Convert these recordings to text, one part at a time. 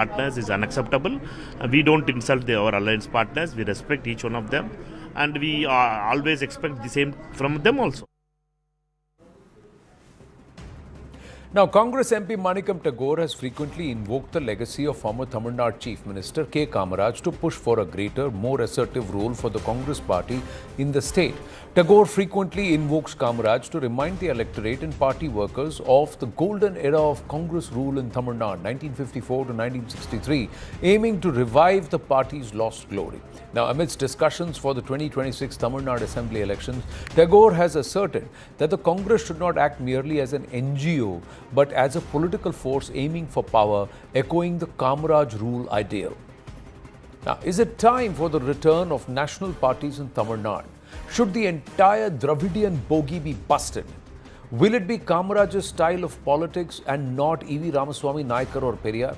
partners is unacceptable. We don't insult our alliance partners. We respect each one of them, and we always expect the same from them also. Now, Congress MP Manikam Tagore has frequently invoked the legacy of former Tamil Nadu Chief Minister K. Kamaraj to push for a greater, more assertive role for the Congress party in the state. Tagore frequently invokes Kamaraj to remind the electorate and party workers of the golden era of Congress rule in Tamil Nadu, 1954 to 1963, aiming to revive the party's lost glory. Now, amidst discussions for the 2026 Tamil Nadu Assembly elections, Tagore has asserted that the Congress should not act merely as an NGO, but as a political force aiming for power, echoing the Kamaraj rule ideal. Now, is it time for the return of national parties in Tamil Nadu? Should the entire Dravidian bogey be busted? Will it be Kamaraj's style of politics and not E.V. Ramaswamy Naikar or Periyar?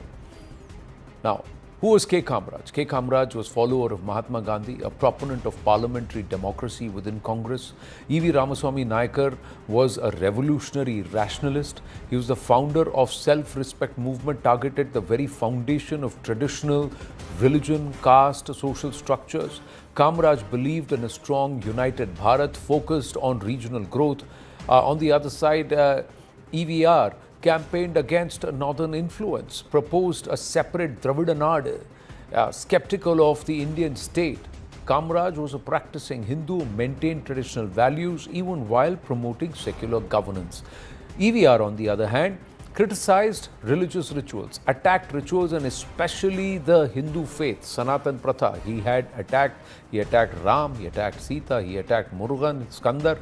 Now, who was K. Kamaraj? K. Kamaraj was follower of Mahatma Gandhi, a proponent of parliamentary democracy within Congress. E.V. Ramaswamy Naikar was a revolutionary rationalist. He was the founder of self-respect movement targeted the very foundation of traditional religion, caste, social structures. Kamaraj believed in a strong, united Bharat focused on regional growth. On the other side, EVR campaigned against northern influence, proposed a separate Dravida Nadu, skeptical of the Indian state. Kamaraj was a practicing Hindu, maintained traditional values even while promoting secular governance. EVR, on the other hand, criticized religious rituals, attacked rituals and especially the Hindu faith, Sanatan Pratha. He attacked Ram, he attacked Sita, he attacked Murugan, Skandar,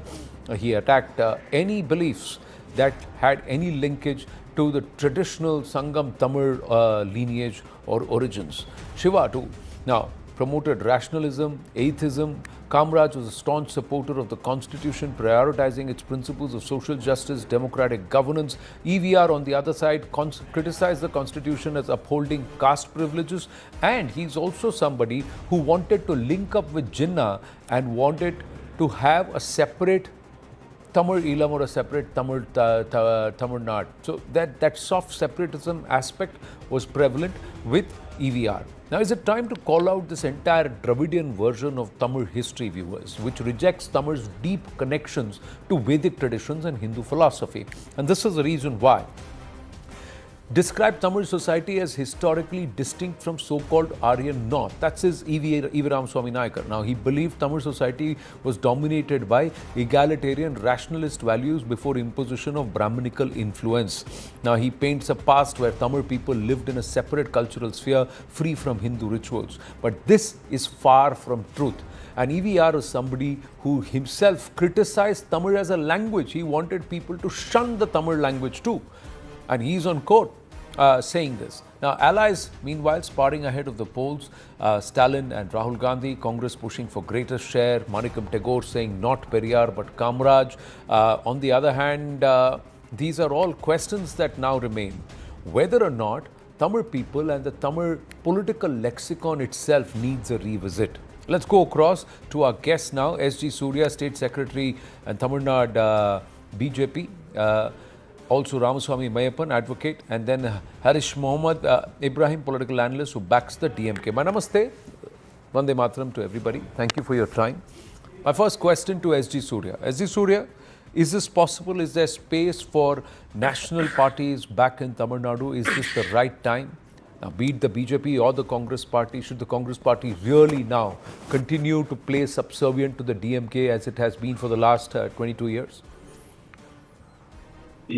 he attacked any beliefs that had any linkage to the traditional Sangam Tamil lineage or origins. Shiva too now promoted rationalism, atheism. Kamaraj was a staunch supporter of the constitution, prioritizing its principles of social justice, democratic governance. EVR, on the other side, criticized the constitution as upholding caste privileges, and he's also somebody who wanted to link up with Jinnah and wanted to have a separate Tamil Elam or a separate Tamil Nadu. So that soft separatism aspect was prevalent with EVR. Now, is it time to call out this entire Dravidian version of Tamil history, viewers, which rejects Tamil's deep connections to Vedic traditions and Hindu philosophy? And this is the reason why. Describe Tamil society as historically distinct from so-called Aryan North. That's his E.V. Ramaswamy Naikar. Now, he believed Tamil society was dominated by egalitarian rationalist values before imposition of Brahminical influence. Now, he paints a past where Tamil people lived in a separate cultural sphere free from Hindu rituals. But this is far from truth. And EVR is somebody who himself criticized Tamil as a language. He wanted people to shun the Tamil language too. And he's on court saying this. Now, allies, meanwhile, sparring ahead of the polls. Stalin and Rahul Gandhi, Congress pushing for greater share. Manikam Tagore saying not Periyar but Kamaraj. On the other hand, these are all questions that now remain. Whether or not Tamil people and the Tamil political lexicon itself needs a revisit. Let's go across to our guest now, S.G. Surya, State Secretary and Tamil Nadu BJP. Also Ramaswamy Mayappan, advocate, and then Harish Mohammed Ibrahim, political analyst who backs the DMK. My namaste, Vande Mataram to everybody. Thank you for your time. My first question to S.G. Surya. S.G. Surya, is this possible? Is there space for national parties back in Tamil Nadu? Is this the right time? Now, be it the BJP or the Congress party, should the Congress party really now continue to play subservient to the DMK as it has been for the last 22 years?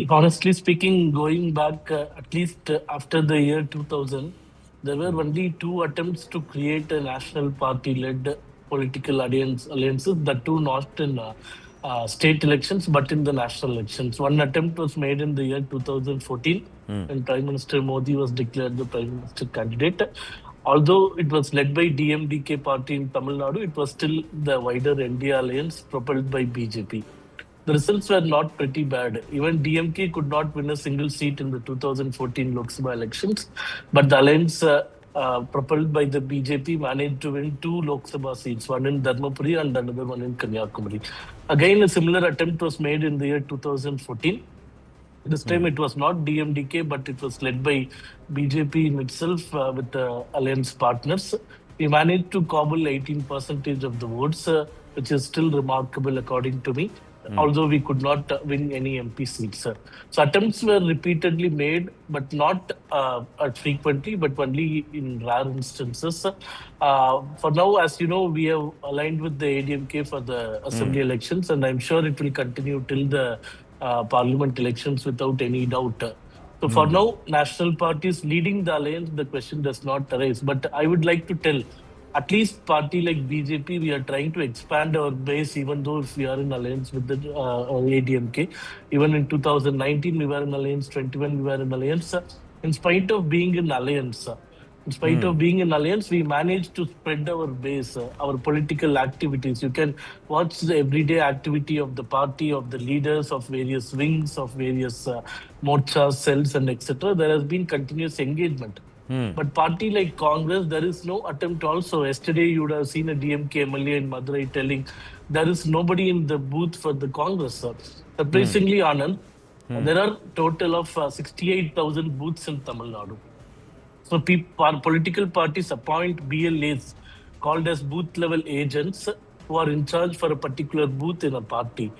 Honestly speaking, going back at least after the year 2000, there were only two attempts to create a national party-led political alliances, that too not in state elections, but in the national elections. One attempt was made in the year 2014, when Prime Minister Modi was declared the Prime Minister candidate. Although it was led by DMDK party in Tamil Nadu, it was still the wider NDA alliance propelled by BJP. The results were not pretty bad. Even DMK could not win a single seat in the 2014 Lok Sabha elections, but the alliance propelled by the BJP managed to win 2 Lok Sabha seats, one in Dharmapuri and another one in Kanyakumari. Again, a similar attempt was made in the year 2014. This time it was not DMDK, but it was led by BJP in itself with the alliance partners. We managed to cobble 18% of the votes, which is still remarkable according to me, although we could not win any MP seats. So attempts were repeatedly made, but not frequently, but only in rare instances. For now, as you know, we have aligned with the ADMK for the assembly elections, and I'm sure it will continue till the parliament elections without any doubt. So for now, national parties leading the alliance, the question does not arise. But I would like to tell, at least party like BJP, we are trying to expand our base, even though if we are in alliance with the ADMK. Even in 2019, we were in alliance, 21, we were in alliance. In spite of being in alliance, we managed to spread our base, our political activities. You can watch the everyday activity of the party, of the leaders, of various wings, of various morchas, cells, and etc. There has been continuous engagement. But party like Congress, there is no attempt also. Yesterday, you would have seen a DMK MLA in Madurai telling there is nobody in the booth for the Congress. Surprisingly, Anand, there are total of 68,000 booths in Tamil Nadu. So political parties appoint BLAs called as booth level agents who are in charge for a particular booth in a party.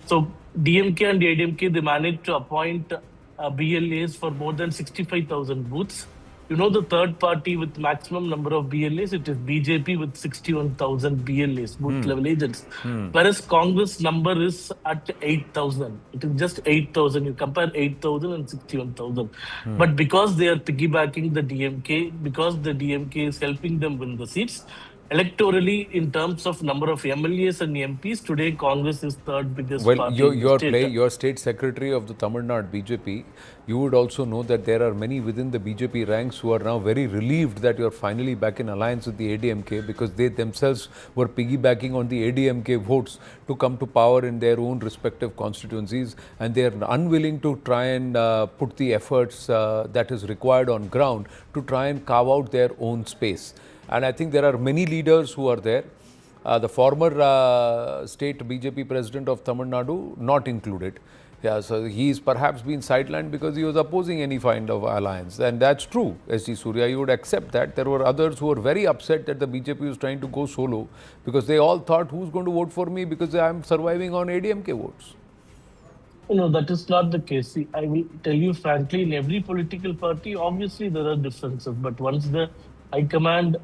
So DMK and ADMK, they managed to appoint BLAs for more than 65,000 booths. You know, the third party with maximum number of BLAs, it is BJP with 61,000 BLAs, booth level agents. Whereas Congress number is at 8,000. It is just 8,000. You compare 8,000 and 61,000. But because they are piggybacking the DMK, because the DMK is helping them win the seats, electorally, in terms of number of MLAs and MPs, today Congress is third biggest Well, party in the state. your state secretary of the Tamil Nadu BJP, you would also know that there are many within the BJP ranks who are now very relieved that you are finally back in alliance with the ADMK, because they themselves were piggybacking on the ADMK votes to come to power in their own respective constituencies, and they are unwilling to try and put the efforts that is required on ground to try and carve out their own space. And I think there are many leaders who are there. The former state BJP president of Tamil Nadu, not included. Yeah, so he's perhaps been sidelined because he was opposing any kind of alliance. And that's true, S.G. Surya, you would accept that. There were others who were very upset that the BJP was trying to go solo, because they all thought, who's going to vote for me because I'm surviving on ADMK votes. No, that is not the case. See, I will tell you frankly, in every political party, obviously there are differences. But once the high command,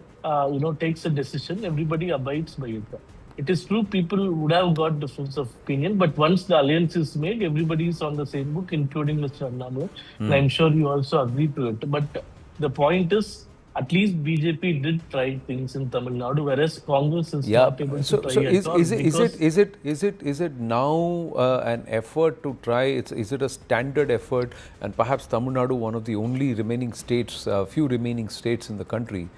takes a decision, everybody abides by it. It is true, people would have got difference of opinion, but once the alliance is made, everybody is on the same book, including Mr. Annamalai. And I'm sure you also agree to it. But the point is, at least BJP did try things in Tamil Nadu, whereas Congress is not able to try at all. Is it now an effort to try? Is it a standard effort? And perhaps Tamil Nadu, one of the only remaining states, few remaining states in the country,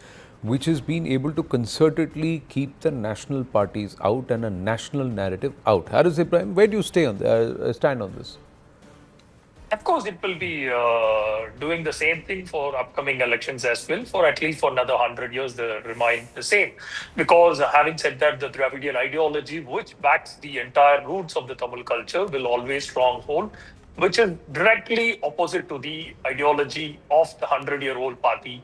which has been able to concertedly keep the national parties out and a national narrative out. Haris Ibrahim, where do you stand on this? Of course, it will be doing the same thing for upcoming elections as well. For at least for another 100 years, they remain the same. Because having said that, the Dravidian ideology, which backs the entire roots of the Tamil culture, will always stronghold, which is directly opposite to the ideology of the 100-year-old party,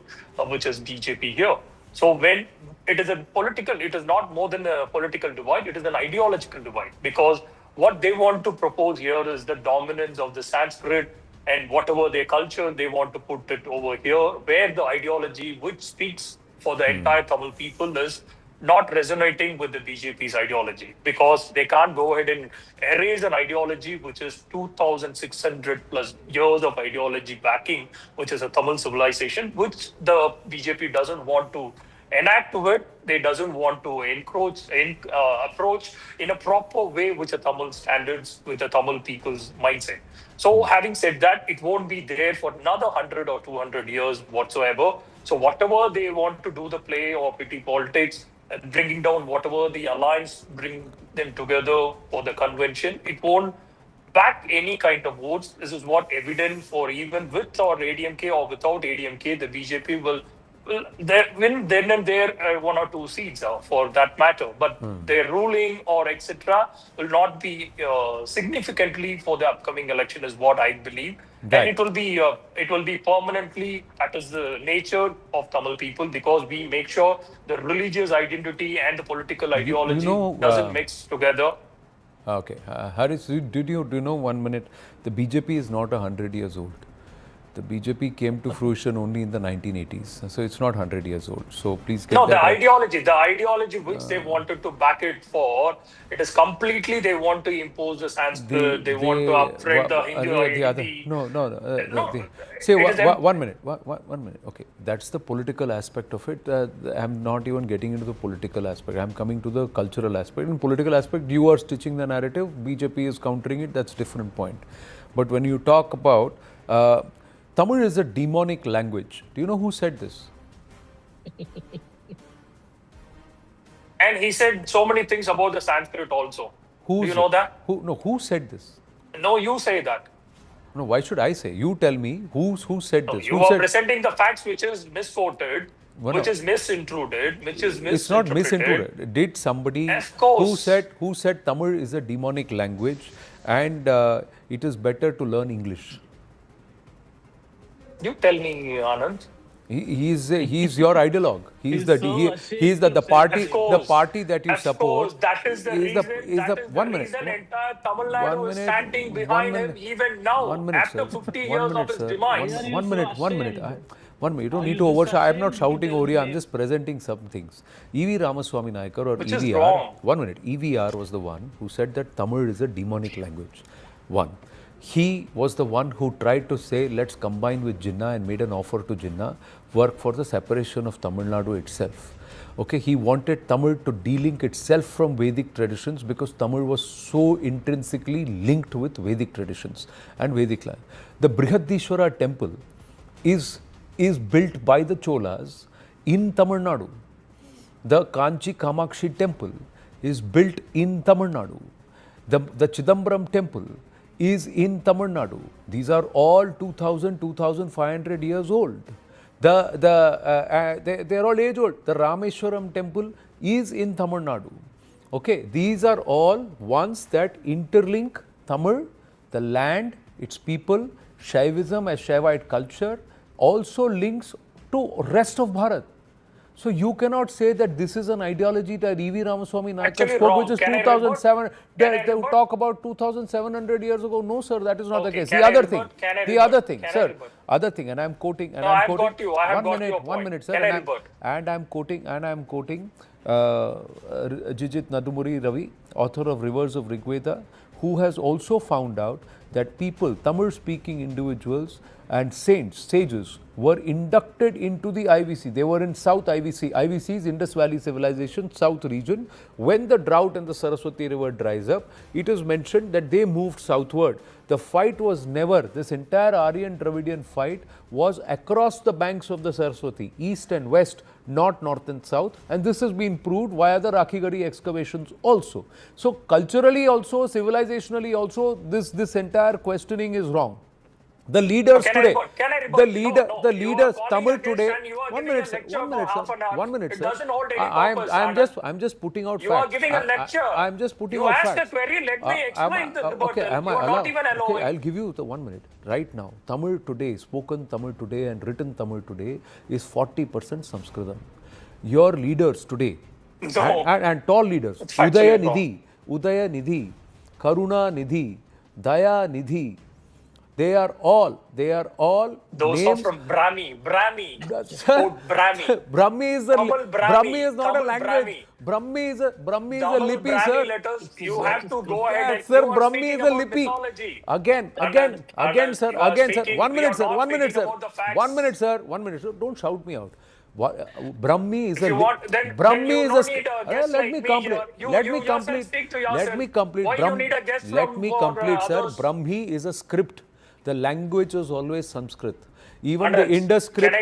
which is BJP here. So when it is it is not more than a political divide, it is an ideological divide, because what they want to propose here is the dominance of the Sanskrit and whatever their culture, they want to put it over here, where the ideology which speaks for the entire Tamil people is not resonating with the BJP's ideology, because they can't go ahead and erase an ideology which is 2,600 plus years of ideology backing, which is a Tamil civilization, which the BJP doesn't want to enact to it. They doesn't want to approach in a proper way with the Tamil standards, with the Tamil people's mindset. So having said that, it won't be there for another 100 or 200 years whatsoever. So whatever they want to do the play or petty politics, bringing down whatever the alliance, bring them together for the convention, it won't back any kind of votes. This is what evident for even with or ADMK or without ADMK, the BJP will They win then and there 1 or 2 seats for that matter, but their ruling or etc. will not be significantly for the upcoming election, is what I believe. Right. And it will be permanently. That is the nature of Tamil people, because we make sure the religious identity and the political ideology doesn't mix together. Okay, Haris, do you know 1 minute? The BJP is not 100 years old. The BJP came to fruition only in the 1980s, so it's not 100 years old. So please get the right. ideology which they wanted to back it for, it is completely they want to impose the Sanskrit, they want to upgrade the Hindu identity. Say 1 minute, 1 minute. Okay, that's the political aspect of it. I'm not even getting into the political aspect. I'm coming to the cultural aspect. In political aspect, you are stitching the narrative. BJP is countering it. That's different point. But when you talk about Tamil is a demonic language. Do you know who said this? And he said so many things about the Sanskrit also. Do you know that? Who said this? No, you say that. No, why should I say? You tell me who said this. You are presenting the facts which is misquoted, which is misintruded, which is misinterpreted. It's not misintruded. Did somebody who said Tamil is a demonic language and it is better to learn English? You tell me, Anand. He's your ideologue. He's the party that you support. That is the reason. Entire Tamil Nadu is standing behind him even now, after 50 years of his demise. 1 minute. 1 minute. You don't need to overshout. I'm not shouting over you. I'm just presenting some things. E.V. Ramaswamy Naikar or Which EVR. Is wrong. 1 minute. EVR was the one who said that Tamil is a demonic language. One. He was the one who tried to say, let's combine with Jinnah, and made an offer to Jinnah, work for the separation of Tamil Nadu itself. Okay, he wanted Tamil to de-link itself from Vedic traditions because Tamil was so intrinsically linked with Vedic traditions and Vedic land. The Brihadishwara temple is built by the Cholas in Tamil Nadu. The Kanchi Kamakshi temple is built in Tamil Nadu. The Chidambaram temple is in Tamil Nadu. These are all 2,500 years old. They are all age old. The Rameshwaram temple is in Tamil Nadu. Okay, these are all ones that interlink Tamil, the land, its people, Shaivism as Shaivite culture, also links to rest of Bharat. So you cannot say that this is an ideology that E.V. Ramaswamy Naikar spoke, which is 2007. They talk about 2,700 years ago. No, sir, that is not the case. The other thing, sir, and I'm quoting, and I'm quoting. 1 minute, sir, and I'm quoting Jijit Nadumuri Ravi, author of Rivers of Rigveda, who has also found out that people, Tamil-speaking individuals and sages were inducted into the IVC. They were in South IVC. IVC is Indus Valley Civilization, South region. When the drought and the Saraswati River dries up, it is mentioned that they moved southward. The fight was never, this entire Aryan Dravidian fight was across the banks of the Saraswati, east and west, not north and south, and this has been proved via the Rakhigadi excavations also. So culturally also, civilizationally also, this entire questioning is wrong. The leaders today, the leaders, Tamil today. 1 minute, sir. 1 minute, sir. I'm just putting out facts. You are giving a lecture. I'm just putting out facts. You asked a query. Let me explain the okay, you are not even allowing. Okay, I'll give you the 1 minute. Right now, Tamil today, spoken Tamil today and written Tamil today is 40% Sanskritam. Your leaders today and tall leaders, Udaya Nidhi, Karuna Nidhi, Daya Nidhi. They are all those names. are from Brahmi. Brahmi is not a language. Brahmi is a lipi, sir. Letters, you have to go ahead. And sir, Brahmi is a lipi. Again, sir. 1 minute, sir. 1 minute, sir. 1 minute, sir. 1 minute, sir. Don't shout me out. Brahmi is a Brahmi is a. Let me complete. Let me complete, sir. Brahmi is a script. The language was always Sanskrit. Even the Indus script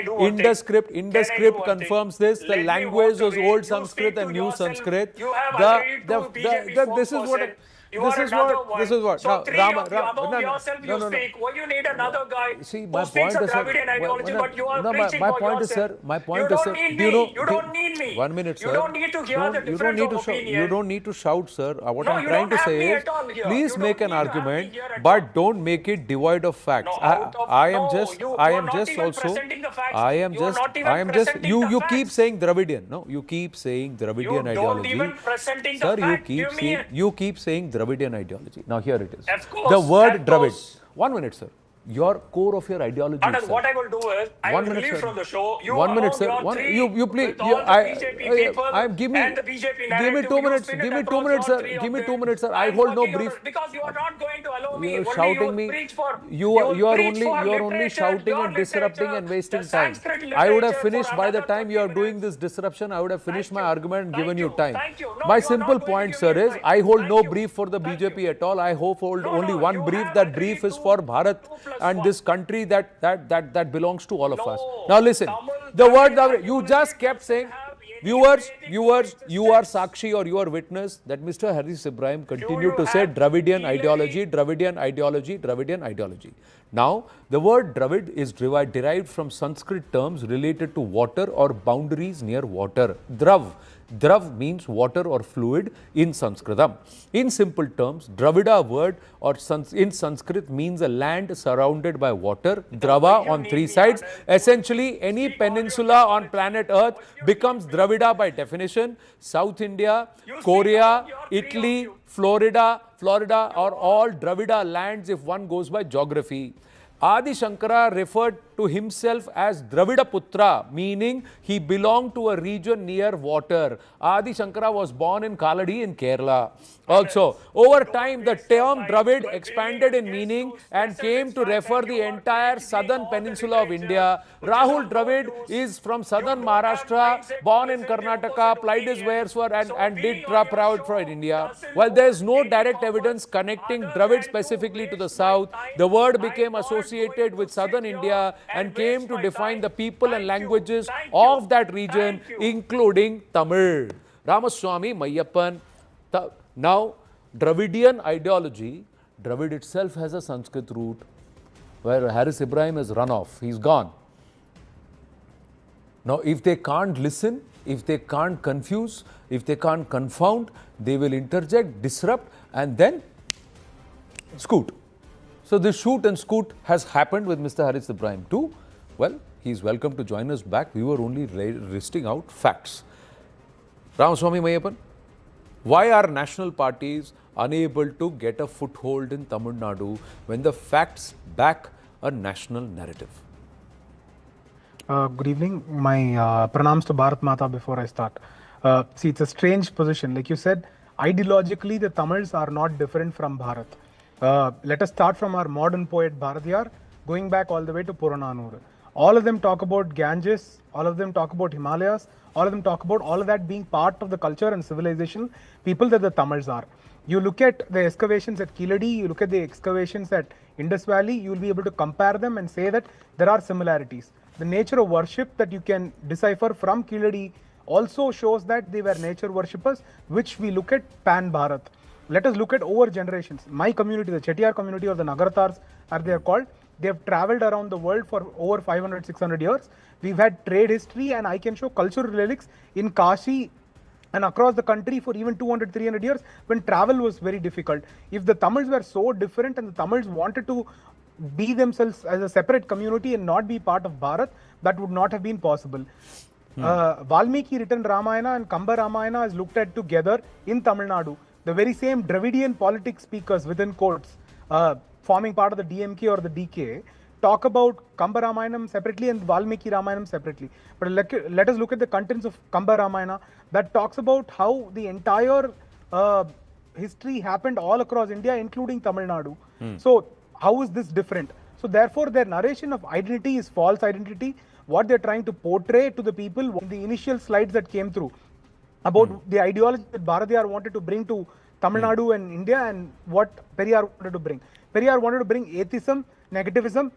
confirms this. The language was old Sanskrit and new Sanskrit. You have agreed to BJP this is what. You this are is another what, one. this is what. So Now, three Rama, of you, among yourself, you speak. Well, you need another guy See, who my speaks point a is, sir, Dravidian ideology, but you are no, preaching my for point is, yourself. sir, my point You is, don't sir, need do you me. know, You don't need me. 1 minute, You sir. don't need to hear the You don't difference need of to shout. opinion. You don't need to shout, sir. What No, I'm you trying don't to have say me is, at all here. please You make don't an need to have me argument, here at but all. don't make it devoid of facts. No, out of I am no, just, you I are am not just even also, presenting the facts. I am You are just, not even I am just. presenting the You keep facts. saying Dravidian. No, you keep saying Dravidian You don't ideology. even presenting the Sir, fact. Give me a... you keep saying Dravidian ideology. Now here it is. Of course, The word of Dravid. course. 1 minute, sir. Your core of your ideology. And itself. what I will do is, I will minute, leave sir. from the show. You 1 minute, among sir. your three, You please. with all the BJP people give me, and the BJP give me narrative, 2 minutes. you spin Give it me 2 across minutes, your sir. three Give of me them. 2 minutes, sir. I I'm hold no working on brief. it because you are not going to allow me. You're Only shouting you me. preach for. You are preach only for shouting your and disrupting literature, and wasting the time. Sanskrit I would have literature finished for by the another time you 30 are doing minutes. this disruption. I would have finished my Thank you. argument and Thank given you. you time. Thank you. No, My you are simple not going to point, give sir, me is time. I hold Thank no you. brief for the Thank BJP you. at all. I hope hold No, only no, one you brief. have That agreed brief is to for Bharat 2 plus and 1. this country that belongs to all of us. No, Now listen, Tamil the word Dravidian you ideology just kept doesn't saying. have any Viewers, basis viewers, for you are existence. Sakshi or you are witness that Mr. Haris Ibrahim Do continued you to say have Dravidian Hillary? ideology, Dravidian ideology, Dravidian ideology. Now, the word Dravid is derived from Sanskrit terms related to water or boundaries near water. Drav. Drav means water or fluid in Sanskritam. In simple terms, Dravida word or in Sanskrit means a land surrounded by water, Drava on 3 sides. Essentially, any peninsula on planet Earth becomes Dravida by definition. South India, Korea, Italy, Florida are all Dravida lands if one goes by geography. Adi Shankara referred to himself as Dravida Putra, meaning he belonged to a region near water. Adi Shankara was born in Kaladi in Kerala. Also, over time, the term Dravid expanded in meaning and came to refer the entire southern peninsula of India. Rahul Dravid is from southern Maharashtra, born in Karnataka, plied his wares for and did proud for India. While there is no direct evidence connecting Dravid specifically to the south, the word became associated with southern India and came to define the people and languages of that region, including Tamil. Ramaswamy Mayappan. Now, Dravidian ideology, Dravid itself has a Sanskrit root, where Haris Ibrahim has run off. He's gone. Now, if they can't listen, if they can't confuse, if they can't confound, they will interject, disrupt, and then scoot. So this shoot and scoot has happened with Mr. Haris Ibrahim too. Well, he's welcome to join us back. We were only listing out facts. Ramaswamy Mayappan, why are national parties unable to get a foothold in Tamil Nadu when the facts back a national narrative? Good evening. My pranams to Bharat Mata before I start. See, it's a strange position. Like you said, ideologically, the Tamils are not different from Bharat. Let us start from our modern poet Bharatiyar, going back all the way to Purananur. All of them talk about Ganges, all of them talk about Himalayas, all of them talk about all of that being part of the culture and civilization people that the Tamils are. You look at the excavations at Kiladi, you look at the excavations at Indus Valley, you will be able to compare them and say that there are similarities. The nature of worship that you can decipher from Kiladi also shows that they were nature worshippers, which we look at pan Bharat. Let us look at over generations. My community, the Chettiar community or the Nagartars, as they are called, they have traveled around the world for over 500, 600 years. We've had trade history, and I can show cultural relics in Kashi and across the country for even 200, 300 years when travel was very difficult. If the Tamils were so different and the Tamils wanted to be themselves as a separate community and not be part of Bharat, that would not have been possible. Valmiki written Ramayana and Kamba Ramayana is looked at together in Tamil Nadu. The very same Dravidian politics speakers within quotes, forming part of the DMK or the DK, talk about Kamba Ramayanam separately and Valmiki Ramayanam separately. But let us look at the contents of Kamba Ramayana that talks about how the entire history happened all across India, including Tamil Nadu. So how is this different? So therefore, their narration of identity is false identity. What they're trying to portray to the people in the initial slides that came through about the ideology that Bharatiyar wanted to bring to Tamil Nadu and India and what Periyar wanted to bring. Periyar wanted to bring atheism, negativism,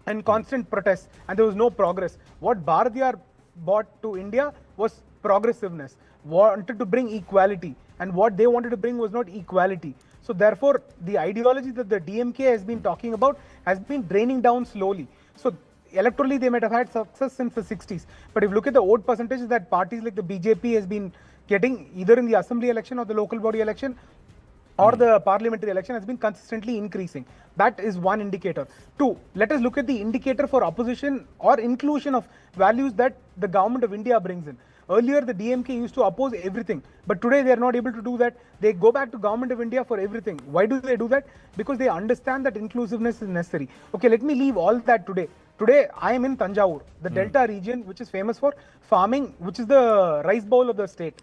and constant protest, and there was no progress. What Bharatiyar brought to India was progressiveness, wanted to bring equality, and what they wanted to bring was not equality. So therefore, the ideology that the DMK has been talking about has been draining down slowly. So electorally, they might have had success since the 60s. But if you look at the vote percentages that parties like the BJP has been getting either in the assembly election or the local body election or the parliamentary election has been consistently increasing. That is one indicator. Two, let us look at the indicator for opposition or inclusion of values that the government of India brings in. Earlier, the DMK used to oppose everything, but today they are not able to do that. They go back to government of India for everything. Why do they do that? Because they understand that inclusiveness is necessary. Okay, let me leave all that today. Today, I am in Tanjavur, the Delta region, which is famous for farming, which is the rice bowl of the state.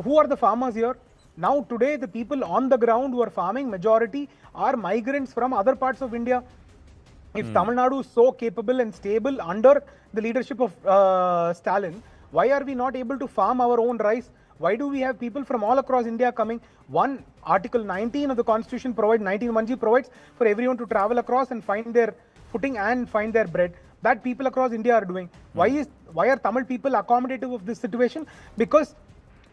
Who are the farmers here? Now today, the people on the ground who are farming, majority are migrants from other parts of India. If Tamil Nadu is so capable and stable under the leadership of Stalin, why are we not able to farm our own rice? Why do we have people from all across India coming? One, Article 19 of the Constitution provides, 19(1)(g) provides for everyone to travel across and find their footing and find their bread. That people across India are doing. Why are Tamil people accommodative of this situation? Because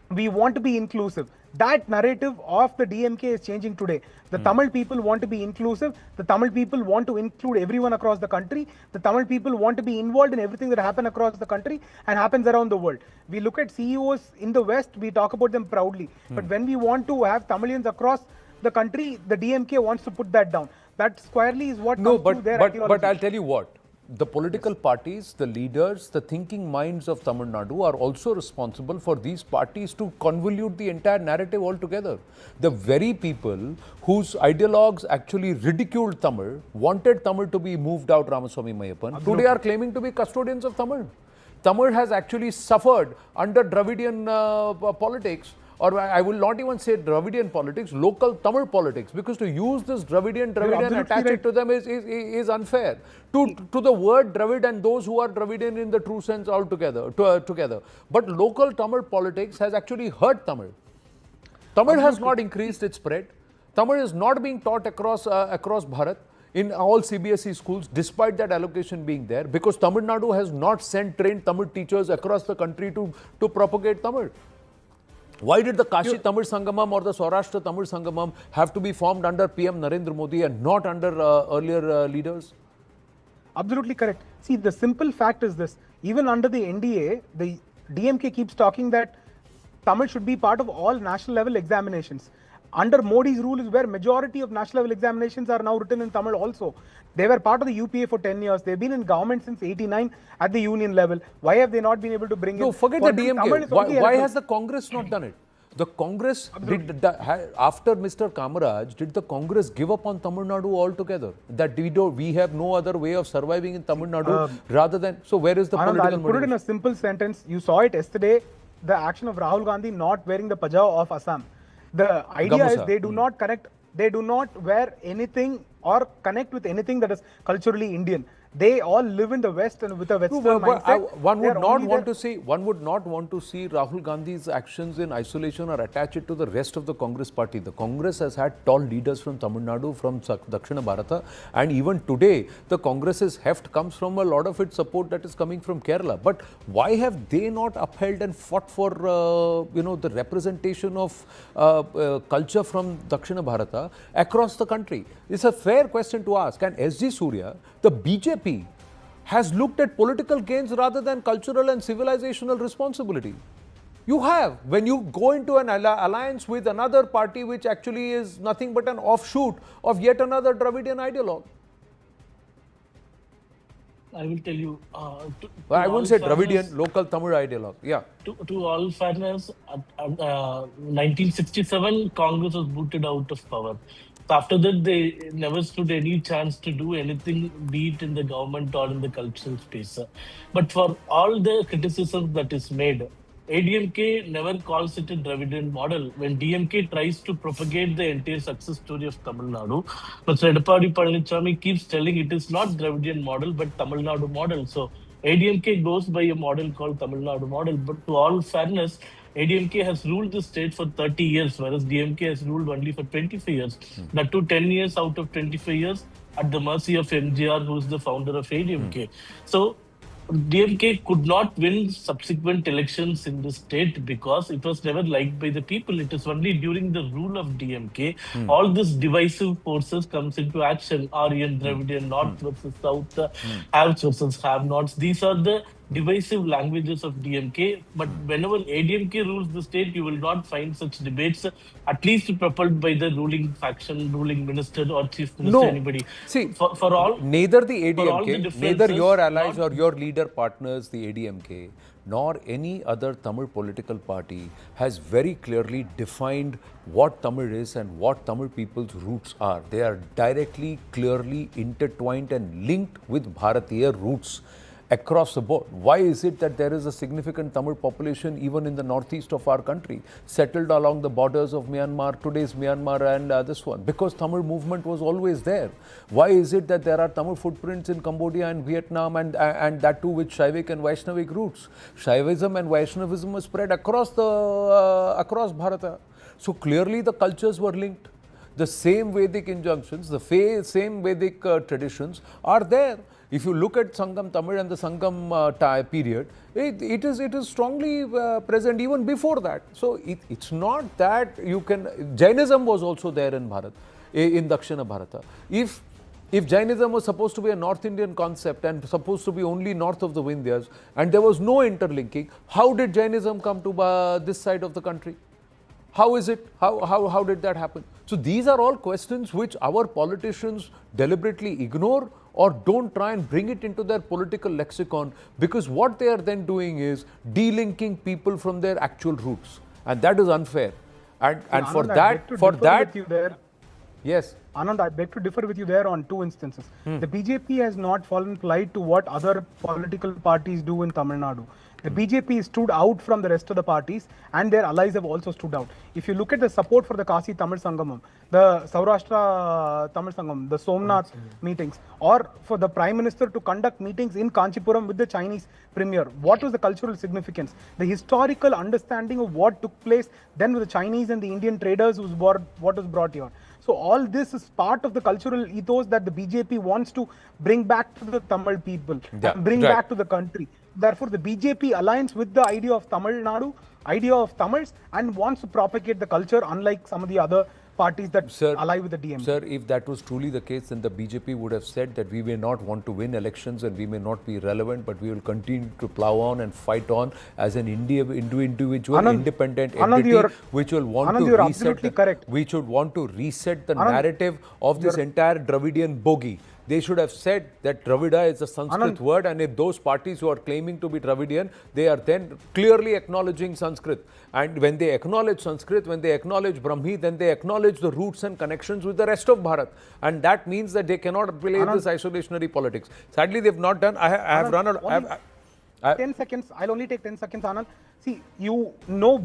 we want to be inclusive. That narrative of the DMK is changing today. The Tamil people want to be inclusive. The Tamil people want to include everyone across the country. The Tamil people want to be involved in everything that happens across the country and happens around the world. We look at CEOs in the West, we talk about them proudly. But when we want to have Tamilians across the country, the DMK wants to put that down. That squarely is what No, comes to their ideology. but I'll tell you what. The political parties, the leaders, the thinking minds of Tamil Nadu are also responsible for these parties to convolute the entire narrative altogether. The very people whose ideologues actually ridiculed Tamil, wanted Tamil to be moved out, Ramaswamy Mayappan, today are claiming to be custodians of Tamil. Tamil has actually suffered under Dravidian politics, or I will not even say Dravidian politics, local Tamil politics, because to use this Dravidian and attach it to them is unfair. To the word Dravid and those who are Dravidian in the true sense altogether, together. But local Tamil politics has actually hurt Tamil. Tamil has not increased its spread. Tamil is not being taught across Bharat in all CBSE schools, despite that allocation being there, because Tamil Nadu has not sent trained Tamil teachers across the country to propagate Tamil. Why did the Kashi Tamil Sangamam or the Saurashtra Tamil Sangamam have to be formed under PM Narendra Modi and not under earlier leaders? Absolutely correct. See, the simple fact is this. Even under the NDA, the DMK keeps talking that Tamil should be part of all national level examinations. Under Modi's rule is where majority of national level examinations are now written in Tamil also. They were part of the UPA for 10 years. They've been in government since 89 at the union level. Why have they not been able to bring No, in? forget the DMK. Why has the Congress not done it? The Congress, after Mr. Kamaraj, did the Congress give up on Tamil Nadu altogether? That we have no other way of surviving in Tamil Nadu rather than, so where is the Anand, political I'll put it in a simple sentence. You saw it yesterday, the action of Rahul Gandhi not wearing the pajama of Assam. The idea is they do not connect, they do not wear anything or connect with anything that is culturally Indian. They all live in the West and with a Western mindset. One would not want to see Rahul Gandhi's actions in isolation or attach it to the rest of the Congress party. The Congress has had tall leaders from Tamil Nadu, from Dakshina Bharata, and even today the Congress's heft comes from a lot of its support that is coming from Kerala. But why have they not upheld and fought for the representation of culture from Dakshina Bharata across the country? It's a fair question to ask. And SG Surya, the BJP, has looked at political gains rather than cultural and civilizational responsibility. You have. When you go into an alliance with another party which actually is nothing but an offshoot of yet another Dravidian ideologue. I will tell you. I wouldn't say Dravidian, local Tamil ideologue. Yeah. To all fairness, 1967, Congress was booted out of power. After that, they never stood any chance to do anything, be it in the government or in the cultural space. But for all the criticism that is made, ADMK never calls it a Dravidian model. When DMK tries to propagate the entire success story of Tamil Nadu, Mr. Edapadi Palaniswamy keeps telling it is not Dravidian model, but Tamil Nadu model. So ADMK goes by a model called Tamil Nadu model. But to all fairness, ADMK has ruled the state for 30 years, whereas DMK has ruled only for 25 years. That too 10 years out of 25 years at the mercy of MGR, who is the founder of ADMK. So DMK could not win subsequent elections in the state because it was never liked by the people. It is only during the rule of DMK all these divisive forces comes into action. Aryan, Dravidian, North versus South, haves versus have-nots. These are the divisive languages of DMK. But whenever ADMK rules the state, you will not find such debates, at least propelled by the ruling faction, ruling minister or chief minister, No. anybody. See, For all, neither the for all the ADMK, neither differences, your allies not- or your leader partners, the ADMK, nor any other Tamil political party has very clearly defined what Tamil is and what Tamil people's roots are. They are directly, clearly intertwined and linked with Bharatiya roots across the board. Why is it that there is a significant Tamil population even in the northeast of our country, settled along the borders of Myanmar, today's Myanmar and this one? Because Tamil movement was always there. Why is it that there are Tamil footprints in Cambodia and Vietnam and that too with Shaivik and Vaishnavic roots? Shaivism and Vaishnavism was spread across across Bharata. So clearly the cultures were linked. The same Vedic injunctions, the same Vedic traditions are there. If you look at Sangam Tamil and the Sangam period, it is strongly present even before that. So it's not that you can. Jainism was also there in Bharat, in Dakshina Bharata. If Jainism was supposed to be a North Indian concept and supposed to be only north of the Vindhyas, and there was no interlinking, how did Jainism come to this side of the country? How is it? How did that happen? So these are all questions which our politicians deliberately ignore or don't try and bring it into their political lexicon, because what they are then doing is delinking people from their actual roots, and that is unfair. And Anand, for I that, beg to differ with you there. yes. Anand, I beg to differ with you there on two instances. The BJP has not fallen polite to what other political parties do in Tamil Nadu. The BJP stood out from the rest of the parties, and their allies have also stood out. If you look at the support for the Kasi Tamil Sangamam, the Saurashtra Tamil Sangamam, the Somnath meetings, or for the Prime Minister to conduct meetings in Kanchipuram with the Chinese Premier, what was the cultural significance? The historical understanding of what took place then with the Chinese and the Indian traders was what was brought here. So all this is part of the cultural ethos that the BJP wants to bring back to the Tamil people, and bring back to the country. Therefore, the BJP aligns with the idea of Tamil Nadu, idea of Tamils, and wants to propagate the culture, unlike some of the other parties that ally with the DMK. Sir, if that was truly the case, then the BJP would have said that we may not want to win elections and we may not be relevant, but we will continue to plow on and fight on as an individual, Anand, independent Anand, entity, which will want Anand, to you're reset. absolutely correct. Which would want to reset the Anand, narrative of this entire Dravidian bogie. They should have said that Dravida is a Sanskrit word, and if those parties who are claiming to be Dravidian, they are then clearly acknowledging Sanskrit. And when they acknowledge Sanskrit, when they acknowledge Brahmi, then they acknowledge the roots and connections with the rest of Bharat. And that means that they cannot play this isolationary politics. Sadly, they've not done. I have run out. 10 seconds. I'll only take 10 seconds, Anand. See, you know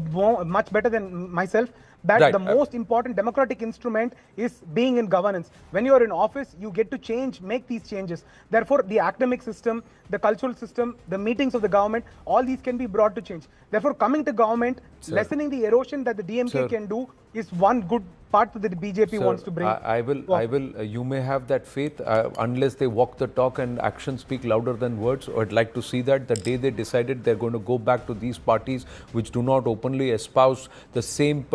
much better than myself that the most important democratic instrument is being in governance. When you are in office, you get to make these changes. Therefore, the academic system, the cultural system, the meetings of the government, all these can be brought to change. Therefore, coming to government, lessening the erosion that the DMK can do is one good part that the BJP wants to bring. I will, you may have that faith unless they walk the talk and actions speak louder than words. I'd like to see that the day they decided they're going to go back to these parties which do not openly espouse the same,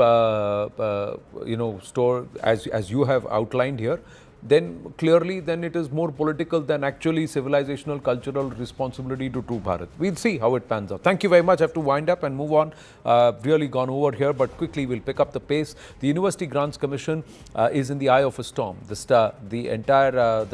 store as you have outlined here, then clearly it is more political than actually civilizational, cultural responsibility to true Bharat. We'll see how it pans out. Thank you very much. I have to wind up and move on. Really gone over here, but quickly we'll pick up the pace. The University Grants Commission is in the eye of a storm. The